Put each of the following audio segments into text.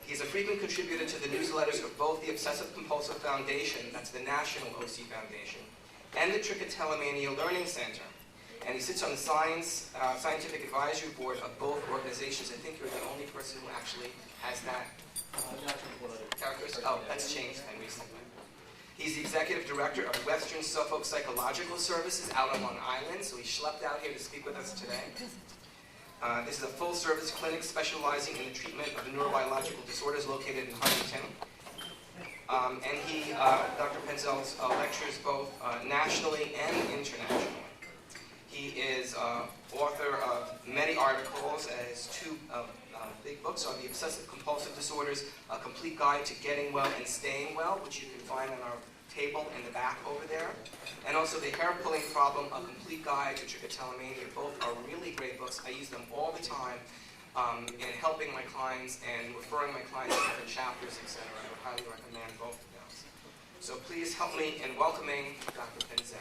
He's a frequent contributor to the newsletters of both the Obsessive Compulsive Foundation, that's the National OC Foundation, and the Trichotillomania Learning Center. And he sits on the scientific advisory board of both organizations. I think you're the only person who actually has that characteristic. Oh, that's changed then recently. He's the executive director of Western Suffolk Psychological Services out on Long Island, so he schlepped out here to speak with us today. This is a full-service clinic specializing in the treatment of neurobiological disorders located in Huntington. And he, Dr. Penzel, lectures both nationally and internationally. He is author of many articles, as two big books on the Obsessive Compulsive Disorders, A Complete Guide to Getting Well and Staying Well, which you can find on our table in the back over there. And also The Hair Pulling Problem, A Complete Guide to Trichotillomania. Both are really great books. I use them all the time in helping my clients and referring my clients to different chapters, etc. I would highly recommend both of those. So please help me in welcoming Dr. Penzel.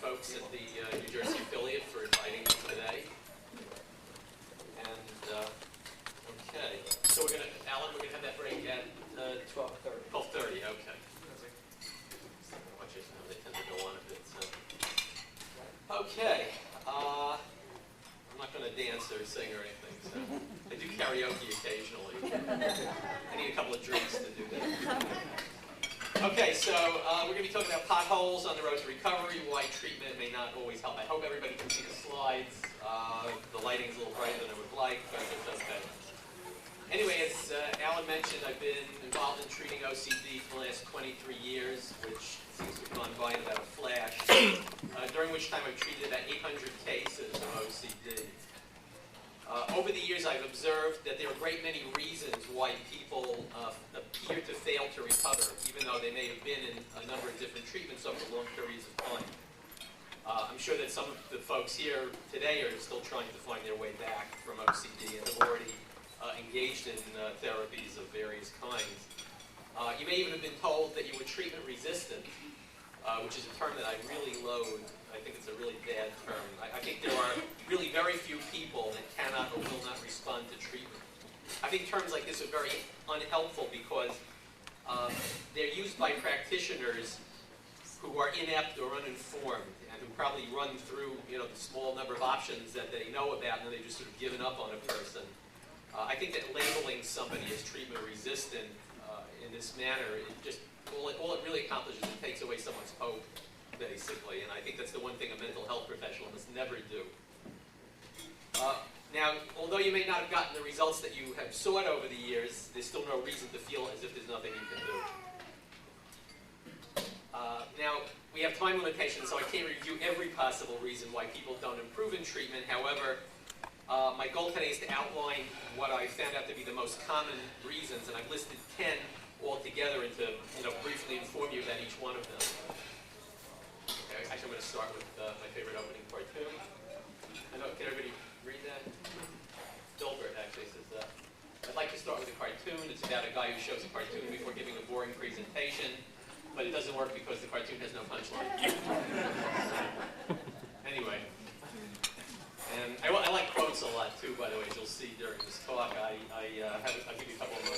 Folks at the New Jersey affiliate for inviting me today. And, okay. So we're going to, Alan, we're going to have that break at 12:30. 12:30, okay. They tend to go on a bit. So. Okay. I'm not going to dance or sing or anything. So I do karaoke occasionally. I need a couple of drinks to do that. Okay, so we're going to be talking about potholes on the road to recovery, why treatment may not always help. I hope everybody can see the slides. The lighting's a little brighter than I would like, but it's okay. Anyway, as Alan mentioned, I've been involved in treating OCD for the last 23 years, which seems to have gone by in about a flash, during which time I've treated about 800 cases of OCD. Over the years, I've observed that there are a great many reasons why people appear to fail to recover, even though they may have been in a number of different treatments over long periods of time. I'm sure that some of the folks here today are still trying to find their way back from OCD and have already engaged in therapies of various kinds. You may even have been told that you were treatment resistant, which is a term that I really loathe. I think it's a really bad term. I think there are really very few people that cannot or will not respond to treatment. I think terms like this are very unhelpful because they're used by practitioners who are inept or uninformed and who probably run through the small number of options that they know about and then they've just sort of given up on a person. I think that labeling somebody as treatment resistant in this manner, all it really accomplishes is it takes away someone's hope, basically, and I think that's the one thing a mental health professional must never do. Now, although you may not have gotten the results that you have sought over the years, there's still no reason to feel as if there's nothing you can do. Now, we have time limitations, so I can't review every possible reason why people don't improve in treatment. However, my goal today is to outline what I found out to be the most common reasons, and I've listed 10 altogether and to briefly inform you about each one of them. Okay, actually, I'm going to start with my favorite opening cartoon. Can everybody read that? Dilbert actually says that. I'd like to start with a cartoon. It's about a guy who shows a cartoon before giving a boring presentation, but it doesn't work because the cartoon has no punchline. Anyway. And I like quotes a lot too, by the way, as you'll see during this talk. I'll give you a couple of my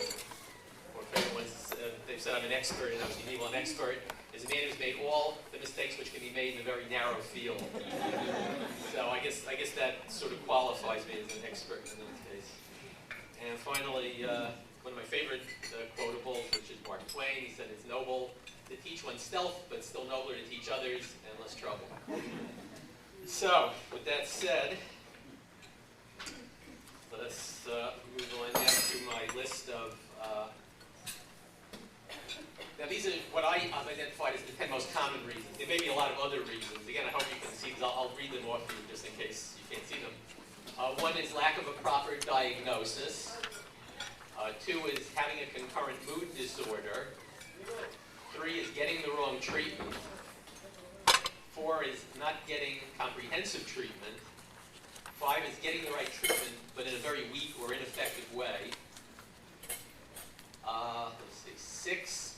more favorite ones. They've said I'm an expert, and I was an expert is a man who's made all the mistakes which can be made in a very narrow field. So I guess that sort of qualifies me as an expert in this case. And finally, one of my favorite quotables, which is Mark Twain. He said, "It's noble to teach oneself, but still nobler to teach others, and less trouble." So, with that said, let's move on now to my list of. Now, these are what I've identified as the 10 most common reasons. There may be a lot of other reasons. Again, I hope you can see these. I'll read them off to you just in case you can't see them. One is lack of a proper diagnosis. Two is having a concurrent mood disorder. 3 is getting the wrong treatment. 4 is not getting comprehensive treatment. 5 is getting the right treatment, but in a very weak or ineffective way. Let's see. 6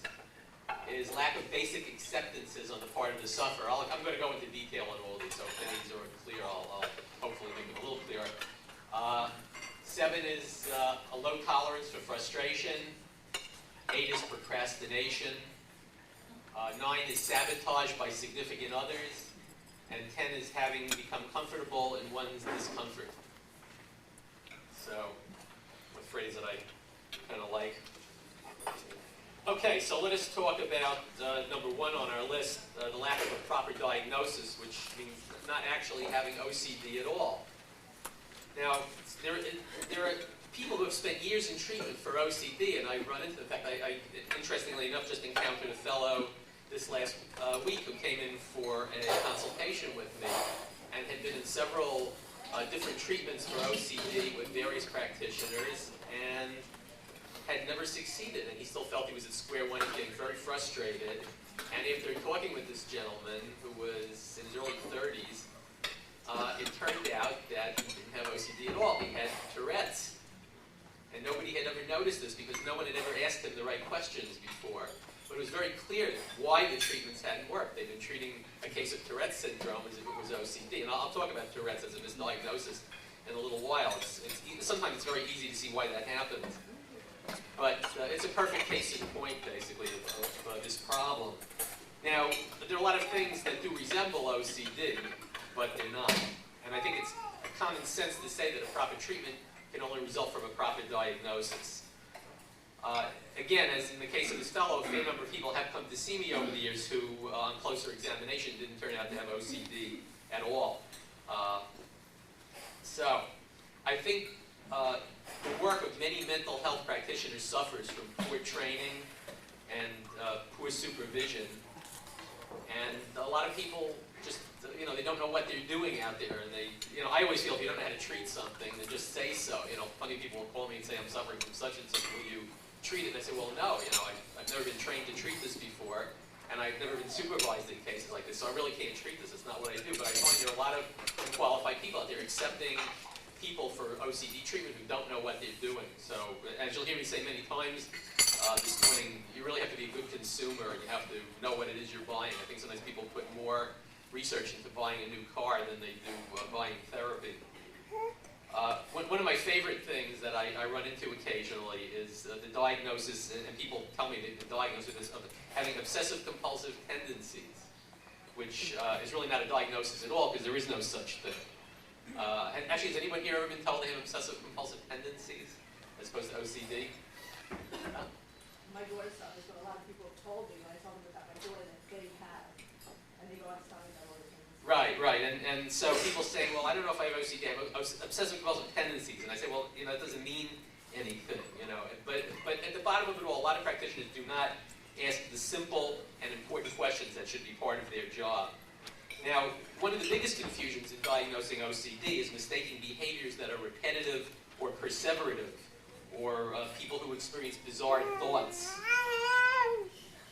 lack of basic acceptances on the part of the sufferer. I'm going to go into detail on all these, so if any of these are unclear, I'll hopefully make them a little clearer. 7 is a low tolerance for frustration. 8 is procrastination. 9 is sabotage by significant others. And 10 is having become comfortable in one's discomfort. So, a phrase that I kind of like. Okay, so let us talk about number 1 on our list, the lack of a proper diagnosis, which means not actually having OCD at all. Now, there are people who have spent years in treatment for OCD, and I run into the fact, I interestingly enough, just encountered a fellow this last week who came in for a consultation with me and had been in several different treatments for OCD with various practitioners and had never succeeded, and he still felt he was at square one and getting very frustrated. And after talking with this gentleman who was in his early 30s, it turned out that he didn't have OCD at all. He had Tourette's. And nobody had ever noticed this because no one had ever asked him the right questions before. But it was very clear why the treatments hadn't worked. They'd been treating a case of Tourette's syndrome as if it was OCD. And I'll talk about Tourette's as a misdiagnosis in a little while. Sometimes it's very easy to see why that happens. But it's a perfect case in point, basically, of this problem. Now, there are a lot of things that do resemble OCD, but they're not. And I think it's common sense to say that a proper treatment can only result from a proper diagnosis. Again, as in the case of this fellow, a fair number of people have come to see me over the years who, on closer examination, didn't turn out to have OCD at all. So, I think the work of many mental health practitioners suffers from poor training and poor supervision. And a lot of people just, they don't know what they're doing out there. And I always feel if you don't know how to treat something, then just say so. Plenty of people will call me and say, I'm suffering from such and such. Will you treat it? And I say, well, no. I've never been trained to treat this before. And I've never been supervised in cases like this. So I really can't treat this. It's not what I do. But I find there are a lot of unqualified people out there accepting people for OCD treatment who don't know what they're doing. So as you'll hear me say many times this morning, you really have to be a good consumer and you have to know what it is you're buying. I think sometimes people put more research into buying a new car than they do buying therapy. One of my favorite things that I run into occasionally is the diagnosis, and people tell me the diagnosis of having obsessive compulsive tendencies, which is really not a diagnosis at all because there is no such thing. And actually, has anyone here ever been told they have obsessive compulsive tendencies as opposed to OCD? My daughter saw this, but a lot of people have told me when I told them about my daughter that they have, and they go outside and all the things. Right. And so people say, well, I don't know if I have OCD. I have obsessive compulsive tendencies. And I say, well, it doesn't mean anything, But at the bottom of it all, a lot of practitioners do not ask the simple and important questions that should be part of their job. Now, one of the biggest confusions in diagnosing OCD is mistaking behaviors that are repetitive or perseverative, or people who experience bizarre thoughts.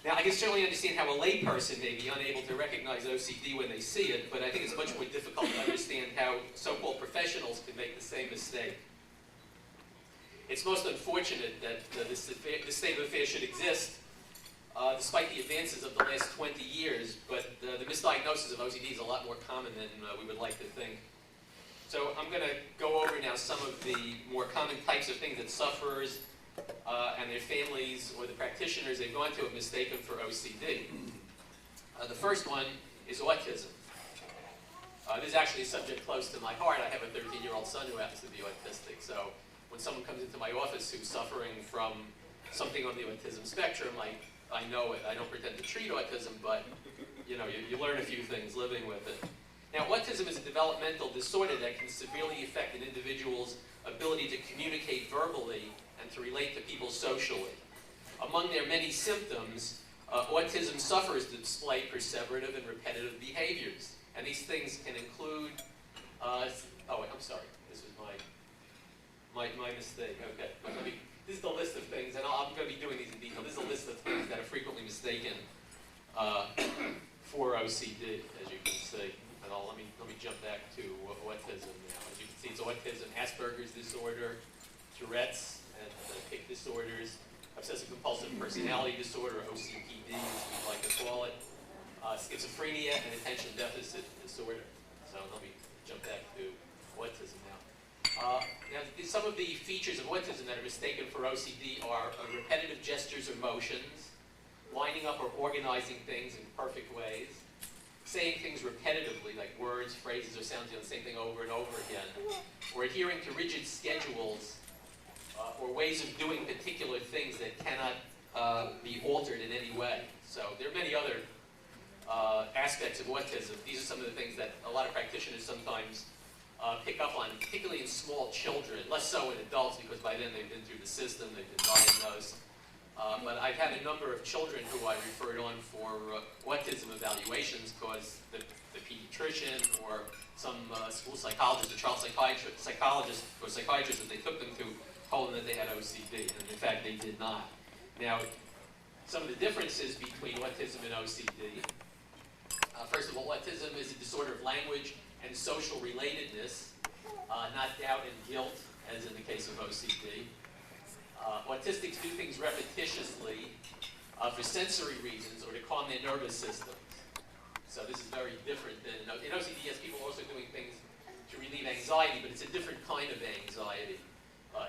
Now, I can certainly understand how a layperson may be unable to recognize OCD when they see it, but I think it's much more difficult to understand how so-called professionals can make the same mistake. It's most unfortunate that this state of affairs should exist, despite the advances of the last 20 years, but the misdiagnosis of OCD is a lot more common than we would like to think. So I'm going to go over now some of the more common types of things that sufferers and their families or the practitioners they've gone to have mistaken for OCD. The first one is autism. This is actually a subject close to my heart. I have a 13-year-old son who happens to be autistic, so when someone comes into my office who's suffering from something on the autism spectrum, I know it. I don't pretend to treat autism, but you learn a few things living with it. Now, autism is a developmental disorder that can severely affect an individual's ability to communicate verbally and to relate to people socially. Among their many symptoms, autism sufferers display perseverative and repetitive behaviors. And these things can include, I'm sorry, this was my mistake. Okay, this is the list of things, and I'm going to be doing these in detail. This is a list of things that are frequently mistaken for OCD, as you can see. And let me jump back to autism now. As you can see, it's autism, Asperger's disorder, Tourette's, and tic disorders, obsessive-compulsive personality disorder, OCPD, as we like to call it, schizophrenia, and attention deficit disorder. So let me jump back to autism now. Now, some of the features of autism that are mistaken for OCD are repetitive gestures or motions, lining up or organizing things in perfect ways, saying things repetitively, like words, phrases, or sounds, the same thing over and over again, or adhering to rigid schedules, or ways of doing particular things that cannot be altered in any way. So there are many other aspects of autism. These are some of the things that a lot of practitioners sometimes pick up on, particularly in small children, less so in adults because by then they've been through the system, they've been diagnosed. But I've had a number of children who I referred on for autism evaluations because the pediatrician or some school psychologist or child psychologist or psychiatrist that they took them to told them that they had OCD, and in fact they did not. Now, some of the differences between autism and OCD. First of all, autism is a disorder of language and social relatedness, not doubt and guilt, as in the case of OCD. Autistics do things repetitiously for sensory reasons or to calm their nervous systems. So this is very different than, in OCD, yes, people are also doing things to relieve anxiety, but it's a different kind of anxiety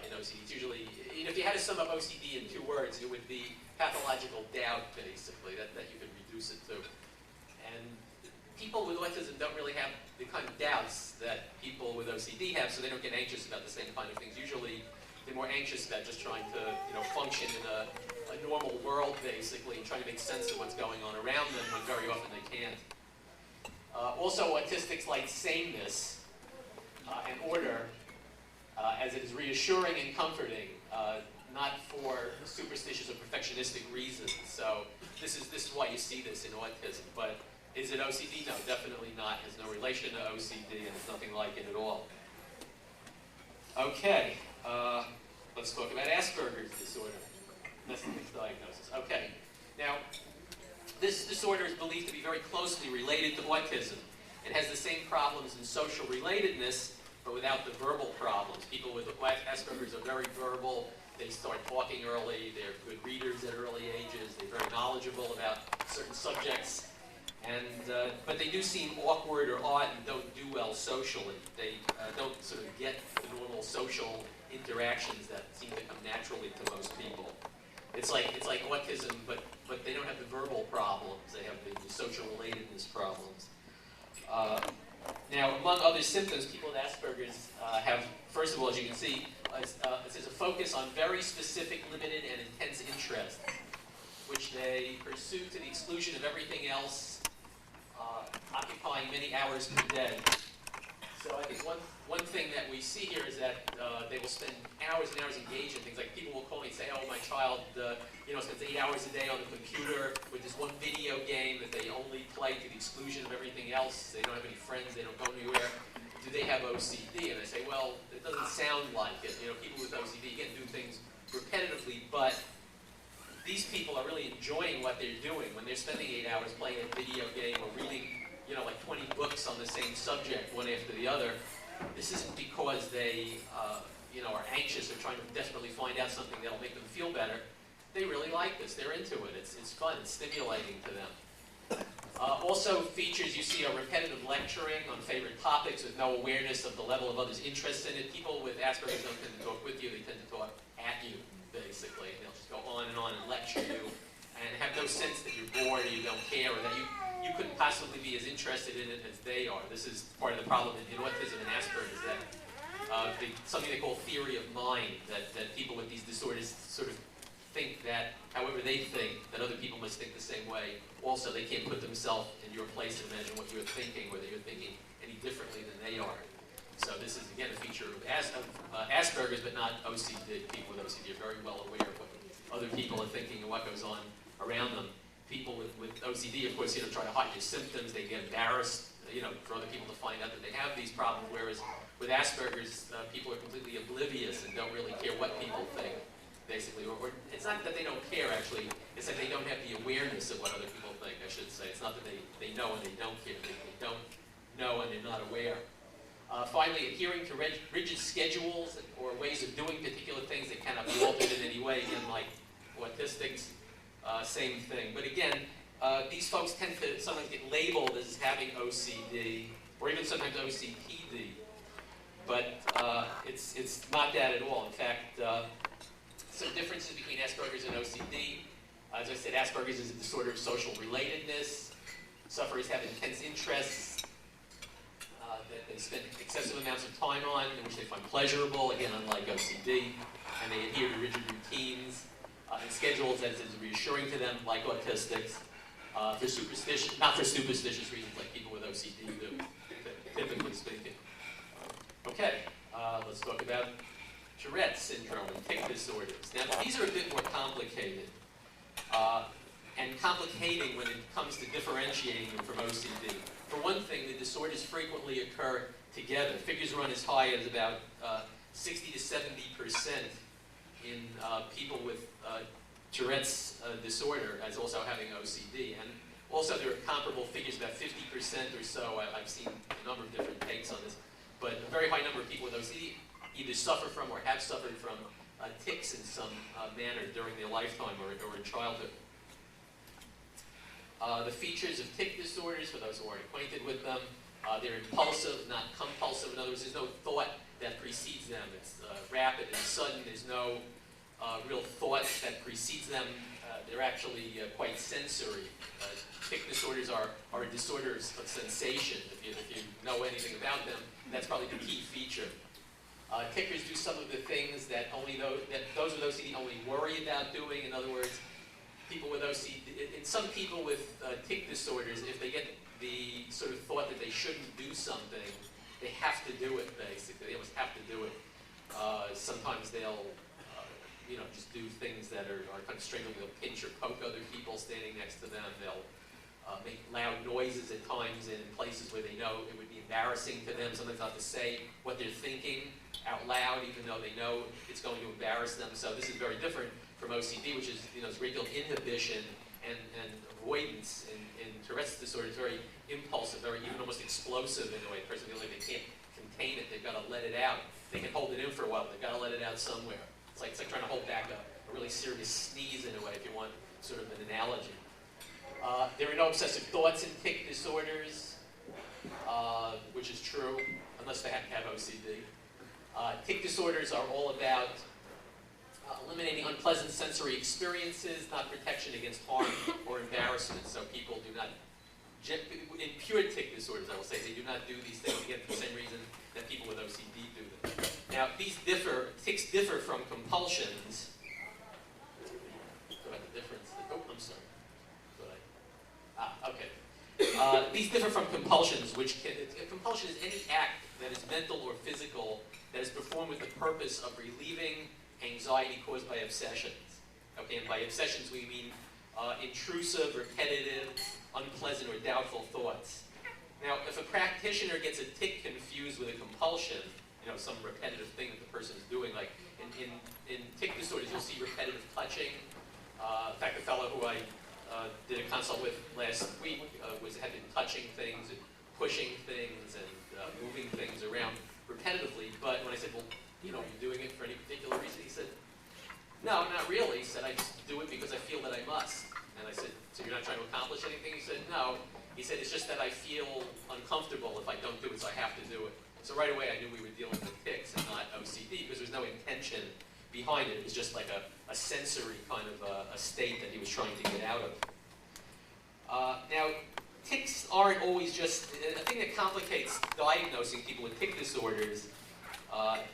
in OCD. It's usually, if you had to sum up OCD in 2 words, it would be pathological doubt, basically, that you could reduce it to. And people with autism don't really have the kind of doubts that people with OCD have, so they don't get anxious about the same kind of things. Usually, they're more anxious about just trying to, function in a normal world, basically, and trying to make sense of what's going on around them when very often they can't. Also, autistics like sameness and order, as it is reassuring and comforting, not for superstitious or perfectionistic reasons. So this is why you see this in autism. But is it OCD? No, definitely not. It has no relation to OCD, and it's nothing like it at all. Okay, let's talk about Asperger's disorder. That's the next diagnosis. Okay, now this disorder is believed to be very closely related to autism. It has the same problems in social relatedness, but without the verbal problems. People with Asperger's are very verbal. They start talking early. They're good readers at early ages. They're very knowledgeable about certain subjects. And, but they do seem awkward or odd and don't do well socially. They don't sort of get the normal social interactions that seem to come naturally to most people. It's like autism, but they don't have the verbal problems. They have the social relatedness problems. Now, among other symptoms, people with Asperger's have, first of all, as you can see, it says a focus on very specific, limited, and intense interests, which they pursue to the exclusion of everything else, occupying many hours per day. So I think one thing that we see here is that they will spend hours and hours engaged in things. Like people will call me and say, oh, my child spends 8 hours a day on the computer with this one video game that they only play to the exclusion of everything else. They don't have any friends. They don't go anywhere. Do they have OCD? And I say, well, it doesn't sound like it. People with OCD, again, do things repetitively, but these people are really enjoying what they're doing. When they're spending 8 hours playing a video game or reading, like 20 books on the same subject, one after the other, this isn't because they, are anxious or trying to desperately find out something that'll make them feel better. They really like this. They're into it. It's fun. It's stimulating to them. Also, features you see are repetitive lecturing on favorite topics with no awareness of the level of others' interest in it. People with Asperger's don't tend to talk with you. They tend to talk at you, basically. They'll just go on and lecture you and have no sense that you're bored or you don't care or that you couldn't possibly be as interested in it as they are. This is part of the problem in autism and Asperger's, that something they call theory of mind, that people with these disorders sort of think that, however they think, that other people must think the same way. Also, they can't put themselves in your place and imagine what you're thinking, whether you're thinking any differently than they are. So this is, again, a feature of Asperger's, but not OCD. People with OCD are very well aware of what other people are thinking and what goes on around them. People with OCD, of course, try to hide their symptoms. They get embarrassed, for other people to find out that they have these problems, whereas with Asperger's, people are completely oblivious and don't really care what people think, basically. Or it's not that they don't care, actually. It's that they don't have the awareness of what other people think, I should say. It's not that they know and they don't care. They don't know and they're not aware. Finally, adhering to rigid schedules or ways of doing particular things that cannot be altered in any way, again, like autistics. same thing. But again, these folks tend to sometimes get labeled as having OCD, or even sometimes OCPD. But it's not that at all. In fact, some differences between Asperger's and OCD. As I said, Asperger's is a disorder of social relatedness. Sufferers have intense interests that they spend excessive amounts of time on, in which they find pleasurable, again, unlike OCD, and they adhere to rigid routines and schedules as is reassuring to them, like autistics, not for superstitious reasons like people with OCD do, typically speaking. Okay, let's talk about Tourette's syndrome and tic disorders. Now, these are a bit more complicated, and complicating when it comes to differentiating them from OCD. For one thing, the disorders frequently occur together. Figures run as high as about 60 to 70% in people with Tourette's disorder as also having OCD. And also there are comparable figures, about 50% or so. I've seen a number of different takes on this. But a very high number of people with OCD either suffer from or have suffered from tics in some manner during their lifetime or in childhood. The features of tic disorders, for those who aren't acquainted with them, they're impulsive, not compulsive. In other words, there's no thought that precedes them. It's rapid and sudden. There's no real thought that precedes them. They're actually quite sensory. Tic disorders are a disorder of sensation. If you know anything about them, that's probably the key feature. Tickers do some of the things that those with OCD only worry about doing. In other words, people with OCD, in some people with tic disorders, if they get the sort of thought that they shouldn't do something, they have to do it, basically. They almost have to do it. Sometimes they'll just do things that are kind of strange. They'll pinch or poke other people standing next to them. They'll make loud noises at times in places where they know it would be embarrassing to them. Sometimes they'll have to say what they're thinking out loud, even though they know it's going to embarrass them. So this is very different from OCD, which is, this great deal of inhibition and avoidance. In Tourette's disorder, it's very impulsive, very even almost explosive in a way. The person feels like they can't contain it. They've got to let it out. They can hold it in for a while. They've got to let it out somewhere. It's like trying to hold back a really serious sneeze in a way, if you want sort of an analogy. There are no obsessive thoughts in tic disorders, which is true, unless they have OCD. Tic disorders are all about eliminating unpleasant sensory experiences, not protection against harm or embarrassment. So people do not, in pure tic disorders, I will say, they do not do these things, again, for the same reason that people with OCD do them. Now, tics differ from compulsions. What about the difference? Oh, I'm sorry. Okay. These differ from compulsions, a compulsion is any act that is mental or physical that is performed with the purpose of relieving anxiety caused by obsessions. Okay, and by obsessions we mean intrusive, repetitive, unpleasant, or doubtful thoughts. Now, if a practitioner gets a tic confused with a compulsion, some repetitive thing that the person is doing, like in tic disorders, you'll see repetitive touching. In fact, the fellow who I did a consult with last week had been touching things and pushing things and moving things around repetitively. But when I said, well, you're doing it for any particular reason, he said, no, not really. He said, I just do it because I feel that I must. And I said, so you're not trying to accomplish anything? He said, no. He said, it's just that I feel uncomfortable if I don't do it, so I have to do it. So right away I knew we were dealing with tics and not OCD, because there was no intention behind it. It was just like a sensory kind of a state that he was trying to get out of. Now, tics aren't always just, a thing that complicates diagnosing people with tic disorders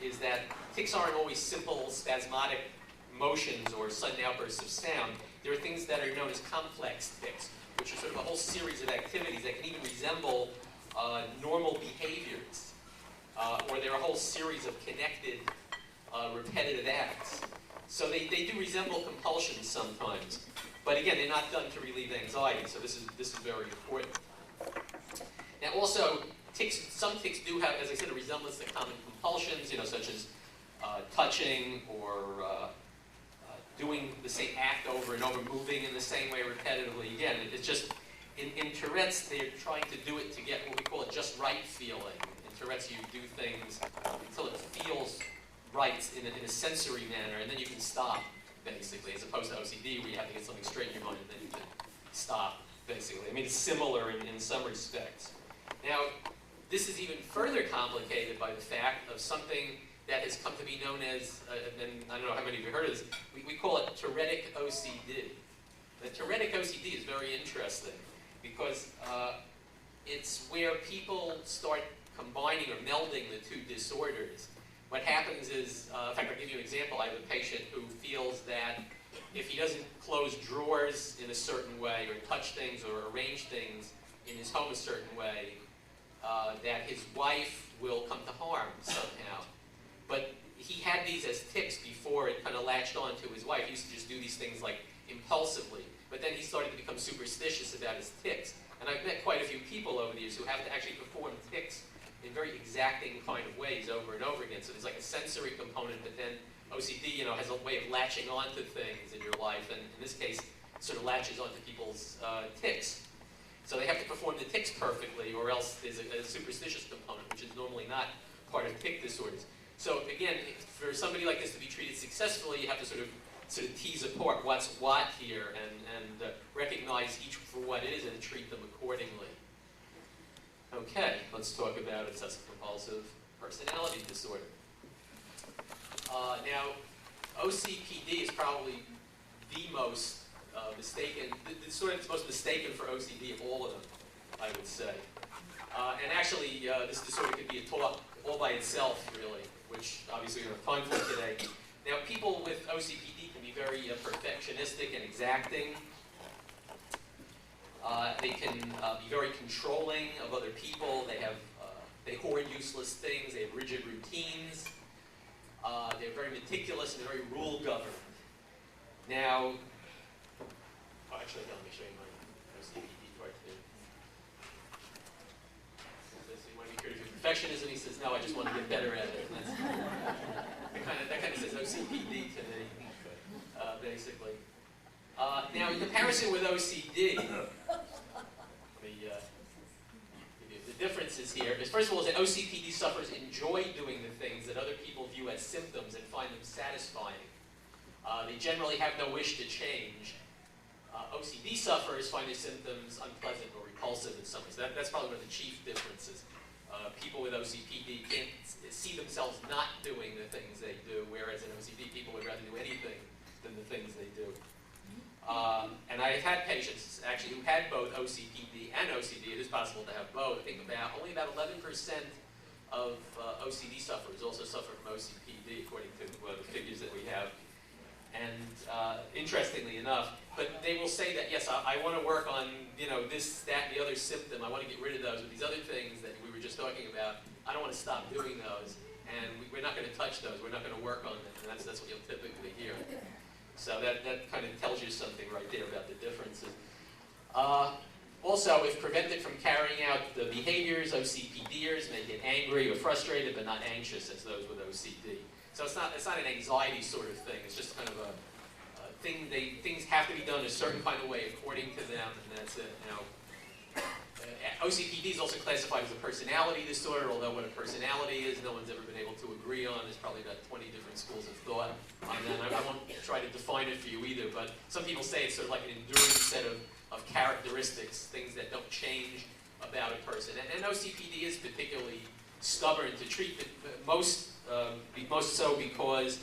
is that tics aren't always simple spasmodic motions or sudden outbursts of sound. There are things that are known as complex tics, which are sort of a whole series of activities that can even resemble normal behaviors. Or they're a whole series of connected, repetitive acts. So they do resemble compulsions sometimes. But again, they're not done to relieve anxiety, so this is very important. Now also, some tics do have, as I said, a resemblance to common compulsions, such as touching or doing the same act over and over, moving in the same way repetitively. Again, it's just, in Tourette's, they're trying to do it to get what we call a just right feeling. In Tourette's, you do things until it feels right in a sensory manner, and then you can stop. basically, as opposed to OCD, where you have to get something straight in your mind and then you can stop, basically. I mean, it's similar in some respects. Now, this is even further complicated by the fact of something that has come to be known as, and I don't know how many of you heard of this, we call it Tourettic OCD. The Tourettic OCD is very interesting because it's where people start combining or melding the two disorders. What happens is, in fact, I'll give you an example. I have a patient who feels that if he doesn't close drawers in a certain way or touch things or arrange things in his home a certain way, that his wife will come to harm somehow. But he had these as tics before it kind of latched on to his wife. He used to just do these things like impulsively. But then he started to become superstitious about his tics. And I've met quite a few people over the years who have to actually perform tics in very exacting kind of ways over and over again. So there's like a sensory component, but then OCD, has a way of latching onto things in your life, and in this case, sort of latches onto people's tics. So they have to perform the tics perfectly, or else there's a superstitious component, which is normally not part of tic disorders. So again, for somebody like this to be treated successfully, you have to sort of tease apart what's what here and recognize each for what it is and treat them accordingly. Okay, let's talk about obsessive compulsive personality disorder. Now, OCPD is probably the most mistaken, the disorder that's most mistaken for OCD of all of them, I would say. And actually, this disorder could be a talk all by itself, really, which obviously we don't have time for today. Now, people with OCPD can be very perfectionistic and exacting. They can be very controlling of other people. They hoard useless things. They have rigid routines. They're very meticulous and they're very rule-governed. Now, actually, let me show you my OCPD part too. So you want to be curious of perfectionism? He says, no, I just want to get better at it. That kind of says OCPD to me, basically. Now, in comparison with OCD, the differences here is, first of all, is that OCPD sufferers enjoy doing the things that other people view as symptoms and find them satisfying. They generally have no wish to change. OCD sufferers find their symptoms unpleasant or repulsive in some ways. That's probably one of the chief differences. People with OCPD can't see themselves not doing the things they do, whereas in OCD people would rather do anything than the things they do. And I've had patients actually who had both OCPD and OCD. It is possible to have both. I think only about 11% of OCD sufferers also suffer from OCPD, according to the figures that we have. And interestingly enough, but they will say that, yes, I want to work on this, that, and the other symptom. I want to get rid of those. But these other things that we were just talking about, I don't want to stop doing those. And we're not going to touch those. We're not going to work on them. And that's what you'll typically hear. So that kind of tells you something right there about the differences. Also, if prevented from carrying out the behaviors, OCPDers may get angry or frustrated, but not anxious as those with OCD. So it's not an anxiety sort of thing. It's just kind of a thing. Things have to be done a certain kind of way according to them, and that's it. OCPD is also classified as a personality disorder, although what a personality is, no one's ever been able to agree on. There's probably about 20 different schools of thought on that. I won't try to define it for you either, but some people say it's sort of like an enduring set of characteristics, things that don't change about a person. And OCPD is particularly stubborn to treat, most so because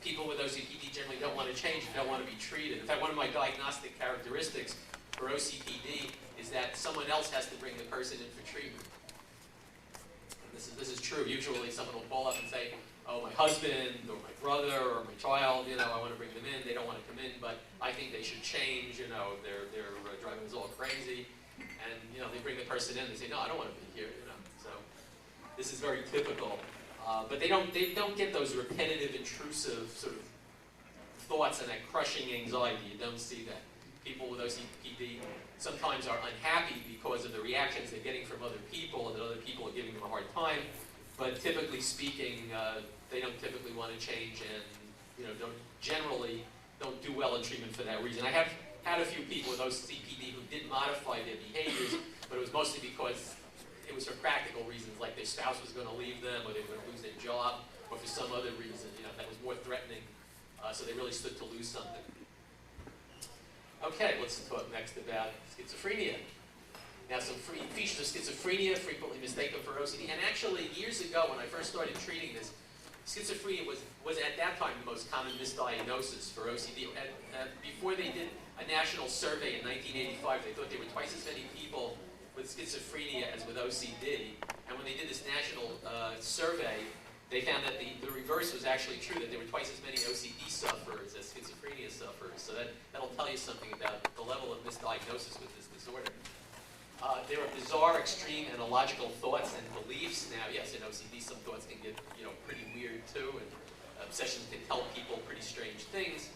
people with OCPD generally don't want to change and don't want to be treated. In fact, one of my diagnostic characteristics for OCPD is that someone else has to bring the person in for treatment. And this is true. Usually someone will call up and say, oh, my husband or my brother or my child, I want to bring them in. They don't want to come in, but I think they should change. They're driving us all crazy. And, they bring the person in. They say, no, I don't want to be here, So this is very typical. But they don't get those repetitive, intrusive sort of thoughts and that crushing anxiety. You don't see that. People with OCPD sometimes are unhappy because of the reactions they're getting from other people and that other people are giving them a hard time. But typically speaking, they don't typically want to change and don't do well in treatment for that reason. I have had a few people with OCPD who did modify their behaviors, but it was mostly because it was for practical reasons, like their spouse was going to leave them or they were going to lose their job, or for some other reason, that was more threatening So they really stood to lose something. Okay, let's talk next about schizophrenia. Now, some features of schizophrenia, frequently mistaken for OCD. And actually, years ago, when I first started treating this, schizophrenia was at that time the most common misdiagnosis for OCD. Before they did a national survey in 1985, they thought there were twice as many people with schizophrenia as with OCD. And when they did this national survey, they found that the reverse was actually true, that there were twice as many OCD sufferers as schizophrenia sufferers. So that'll tell you something about the level of misdiagnosis with this disorder. There are bizarre, extreme, and illogical thoughts and beliefs. Now, yes, in OCD, some thoughts can get, pretty weird too, and obsessions can tell people pretty strange things.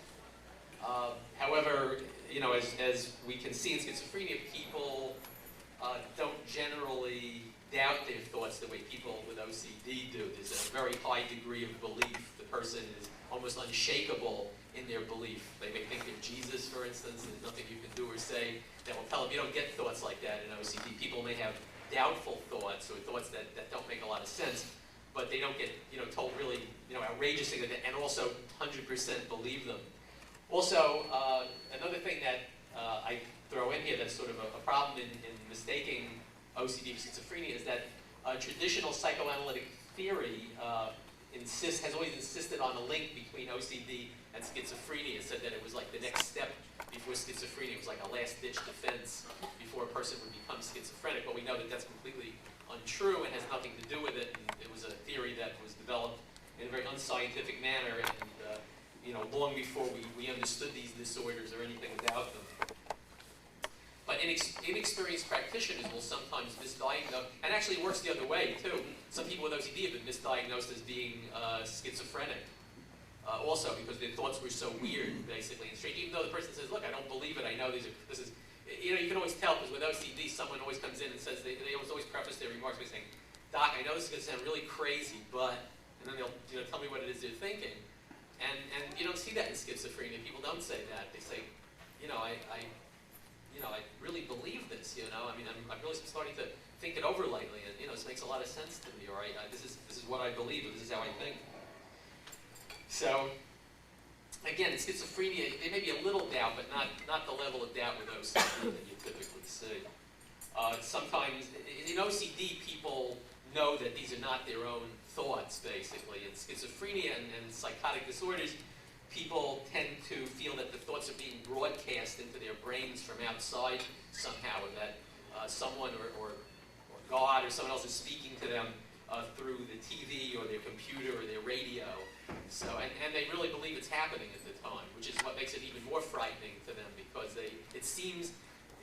However, as we can see in schizophrenia, people don't generally doubt their thoughts the way people with OCD do. There's a very high degree of belief. The person is almost unshakable in their belief. They may think they're Jesus, for instance, and there's nothing you can do or say that will tell them. You don't get thoughts like that in OCD. People may have doubtful thoughts or thoughts that don't make a lot of sense, but they don't get told really outrageous things, and also 100% believe them. Also, another thing that I throw in here that's sort of a problem in mistaking OCD for schizophrenia is that traditional psychoanalytic theory has always insisted on a link between OCD and schizophrenia. It said that it was like the next step before schizophrenia. It was like a last-ditch defense before a person would become schizophrenic. But we know that that's completely untrue and has nothing to do with it. And it was a theory that was developed in a very unscientific manner, and long before we understood these disorders or anything about them. But inexperienced practitioners will sometimes misdiagnose, and actually it works the other way too. Some people with OCD have been misdiagnosed as being schizophrenic, also because their thoughts were so weird, basically, and strange. Even though the person says, "Look, I don't believe it. I know this is." You can always tell, because with OCD, someone always comes in and says they always preface their remarks by saying, "Doc, I know this is going to sound really crazy, but," and then they'll tell me what it is they're thinking, and you don't see that in schizophrenia. People don't say that. They say, I really believe this, I mean, I'm really starting to think it over lately, and, this makes a lot of sense to me, or this is what I believe, or this is how I think. So, again, in schizophrenia, there may be a little doubt, but not the level of doubt with OCD that you typically see. Sometimes, in OCD, people know that these are not their own thoughts, basically. In schizophrenia and psychotic disorders, people tend to feel that the thoughts are being broadcast into their brains from outside somehow, or that someone or God or someone else is speaking to them through the TV or their computer or their radio. So, and they really believe it's happening at the time, which is what makes it even more frightening to them, because it seems,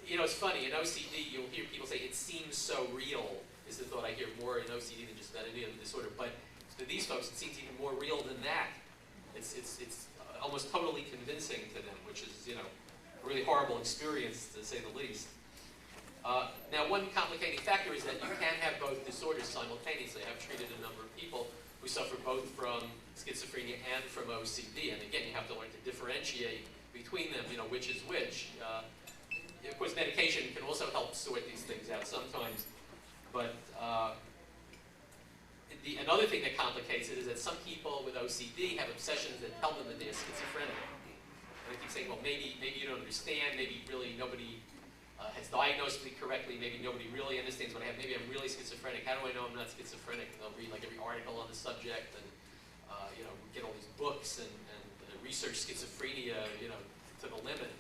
it's funny, in OCD you'll hear people say, "It seems so real," is the thought I hear more in OCD than just about any other disorder. But to these folks, it seems even more real than that. It's almost totally convincing to them, which is, a really horrible experience, to say the least. Now, one complicating factor is that you can have both disorders simultaneously. I've treated a number of people who suffer both from schizophrenia and from OCD, and again, you have to learn to differentiate between them, which is which. Of course, medication can also help sort these things out sometimes, but another thing that complicates it is that some people with OCD have obsessions that tell them that they're schizophrenic. And they keep saying, well, maybe you don't understand, maybe really nobody has diagnosed me correctly, maybe nobody really understands what I have, maybe I'm really schizophrenic, how do I know I'm not schizophrenic? And they'll read like every article on the subject and get all these books and research schizophrenia, to the limit.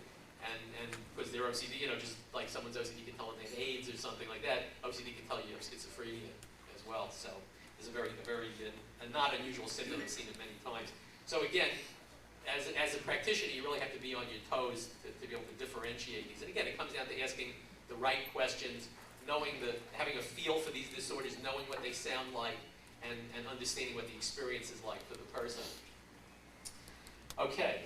And because they're OCD, just like someone's OCD can tell them they have AIDS or something like that, OCD can tell you have schizophrenia as well. So it's a very not unusual symptom. I've seen it many times. So again, as a practitioner, you really have to be on your toes to be able to differentiate these. And again, it comes down to asking the right questions, having a feel for these disorders, knowing what they sound like, and understanding what the experience is like for the person. Okay,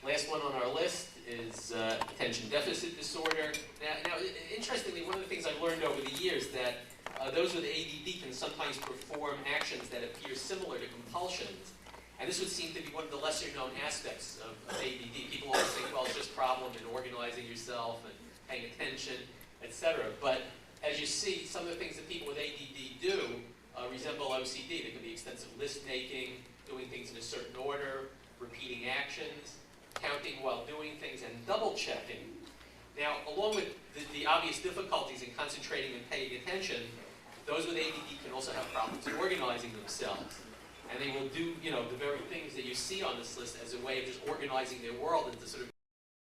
last one on our list is attention deficit disorder. Now, interestingly, one of the things I've learned over the years that those with ADD can sometimes perform actions that appear similar to compulsions. And this would seem to be one of the lesser-known aspects of ADD. People always think, well, it's just a problem in organizing yourself and paying attention, etc. But as you see, some of the things that people with ADD do resemble OCD. There can be extensive list-making, doing things in a certain order, repeating actions, counting while doing things, and double checking. Now, along with the obvious difficulties in concentrating and paying attention, those with ADD can also have problems organizing themselves. And they will do, the very things that you see on this list as a way of just organizing their world into sort of